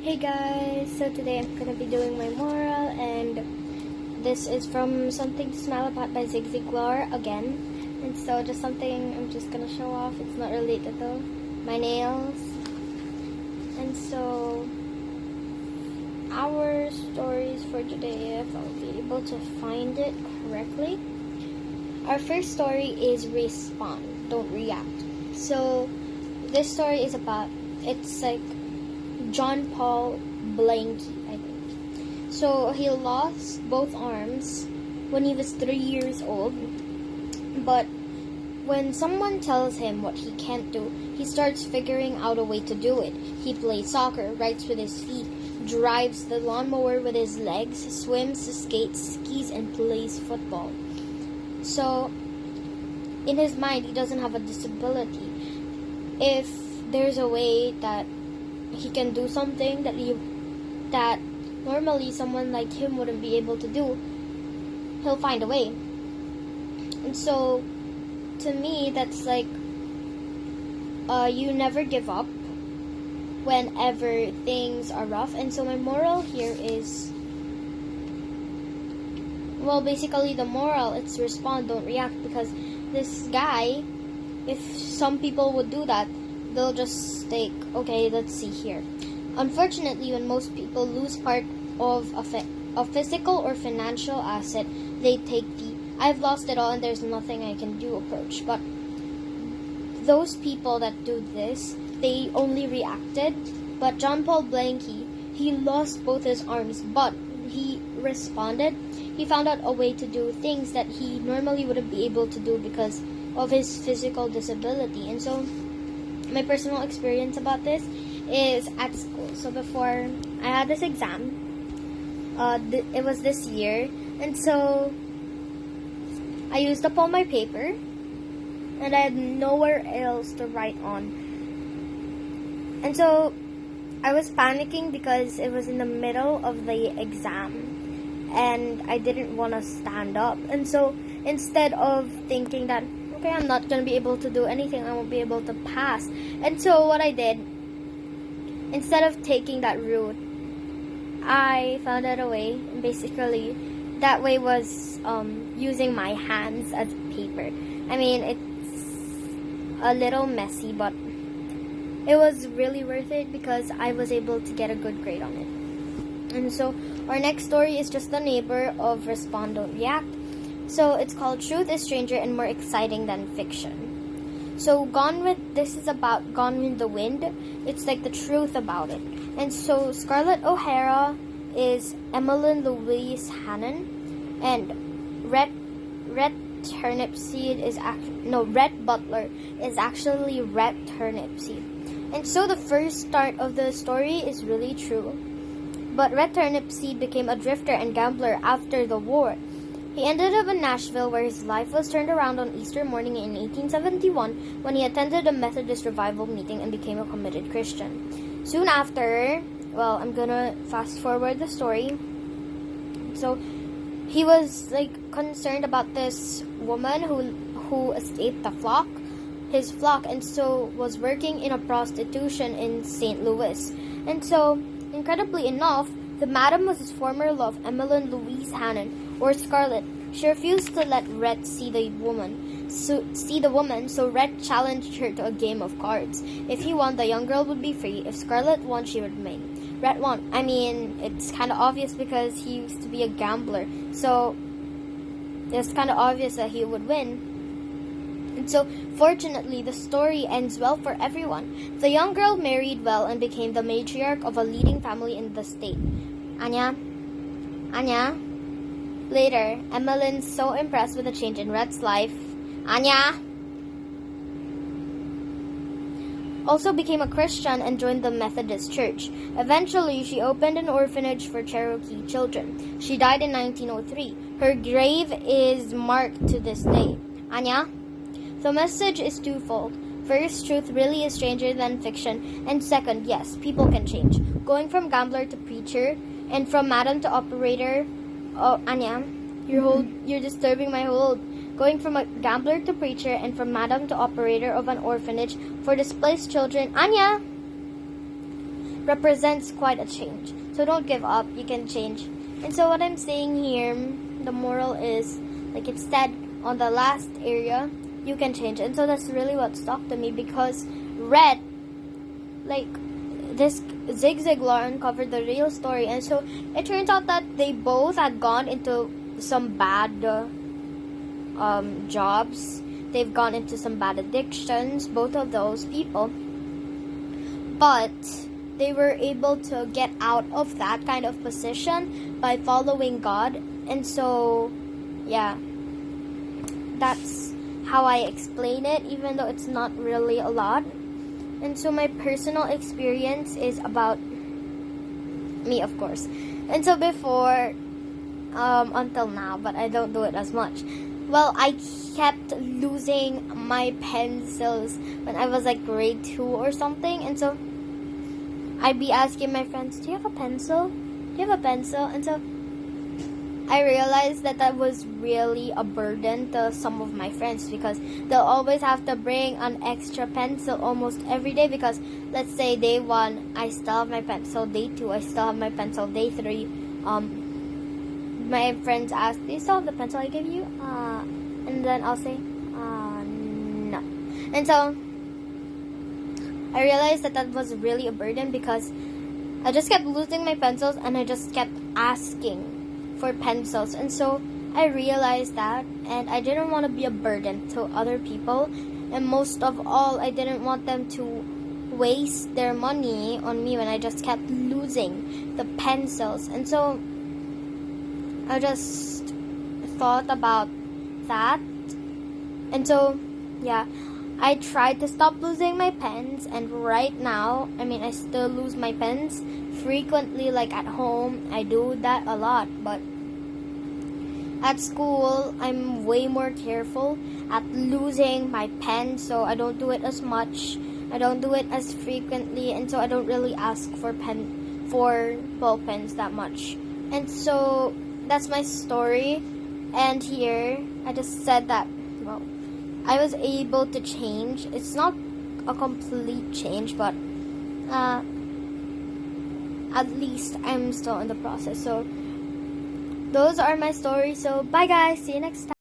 Hey guys, so today I'm gonna be doing my moral, and this is from Something to Smile About by Zig Ziglar again. And so just something I'm just gonna show off. It's not related though. My nails. And so our stories for today, if I'll be able to find it correctly. Our first story is respond, don't react. So this story is about, it's like John Paul Blanky, I think. So he lost both arms when he was 3 years old. But when someone tells him what he can't do, he starts figuring out a way to do it. He plays soccer, writes with his feet, drives the lawnmower with his legs, swims, skates, skis, and plays football. So in his mind, he doesn't have a disability. If there's a way that he can do something that normally someone like him wouldn't be able to do, he'll find a way. And so to me, that's like you never give up whenever things are rough. And so my moral here is, well, basically the moral, it's respond, don't react, because this guy, if some people would do that, they'll just think, okay, let's see here. Unfortunately, when most people lose part of a physical or financial asset, they take the "I've lost it all and there's nothing I can do" approach. But those people that do this, they only reacted. But John Paul Blanky, he lost both his arms, but he responded. He found out a way to do things that he normally wouldn't be able to do because of his physical disability. And so my personal experience about this is at school. So before I had this exam, it was this year, and so I used up all my paper, and I had nowhere else to write on. And so I was panicking because it was in the middle of the exam, and I didn't want to stand up. And so instead of thinking that, okay, I'm not going to be able to do anything, I won't be able to pass. And so what I did, instead of taking that route, I found out a way. And basically, that way was using my hands as paper. I mean, it's a little messy, but it was really worth it because I was able to get a good grade on it. And so our next story is just the neighbor of Respond, Don't React. So it's called Truth is Stranger and More Exciting Than Fiction. So this is about Gone with the Wind. It's like the truth about it. And so Scarlett O'Hara is Emmeline Louise Hannon, and Rhett Butler is actually Rhett Turnipseed. And so the first start of the story is really true. But Rhett Turnipseed became a drifter and gambler after the war. He ended up in Nashville, where his life was turned around on Easter morning in 1871 when he attended a Methodist revival meeting and became a committed Christian. Soon after, well, I'm gonna fast forward the story. So he was concerned about this woman who escaped his flock, and so was working in a prostitution in St. Louis. And so, incredibly enough, the madam was his former love, Emmeline Louise Hannon, or Scarlett. She refused to let Rhett see the woman, so Rhett challenged her to a game of cards. If he won, the young girl would be free. If Scarlett won, she would remain. Rhett won. I mean, it's kind of obvious because he used to be a gambler, so it's kind of obvious that he would win. And so, fortunately, the story ends well for everyone. The young girl married well and became the matriarch of a leading family in the state. Anya? Later, Emmeline's so impressed with the change in Rhett's life, Anya also became a Christian and joined the Methodist Church. Eventually, she opened an orphanage for Cherokee children. She died in 1903. Her grave is marked to this day. Anya? The message is twofold. First, truth really is stranger than fiction. And second, yes, people can change. Going from gambler to preacher, and from madam to operator. Oh, Anya, you're disturbing my hold. Going from a gambler to preacher, and from madam to operator of an orphanage for displaced children. Anya! represents quite a change. So don't give up, you can change. And so what I'm saying here, the moral is, like it said on the last area, you can change. And so that's really what stuck to me, because Red, like this Zig Ziglar uncovered the real story. And so it turns out that they both had gone into some bad jobs. They've gone into some bad addictions, both of those people. But they were able to get out of that kind of position by following God. And so, yeah, that's how I explain it, even though it's not really a lot. And so my personal experience is about me, of course. And so before, until now, but I don't do it as much. Well, I kept losing my pencils when I was like grade 2 or something. And so I'd be asking my friends, do you have a pencil? Do you have a pencil? And so I realized that that was really a burden to some of my friends, because they'll always have to bring an extra pencil almost every day, because let's say day 1, I still have my pencil. Day 2, I still have my pencil. Day 3, my friends ask, do you still have the pencil I gave you? And then I'll say, no. And so I realized that that was really a burden, because I just kept losing my pencils and I just kept asking for pencils. And so I realized that, and I didn't want to be a burden to other people. And most of all, I didn't want them to waste their money on me when I just kept losing the pencils. And so I just thought about that. And so, yeah, I tried to stop losing my pens, and right now, I still lose my pens frequently, like at home. I do that a lot, but at school, I'm way more careful at losing my pen, so I don't do it as much. I don't do it as frequently, and so I don't really ask for ball pens that much. And so that's my story. And here, I just said that, well, I was able to change. It's not a complete change, but at least I'm still in the process. So those are my stories. So bye guys, see you next time.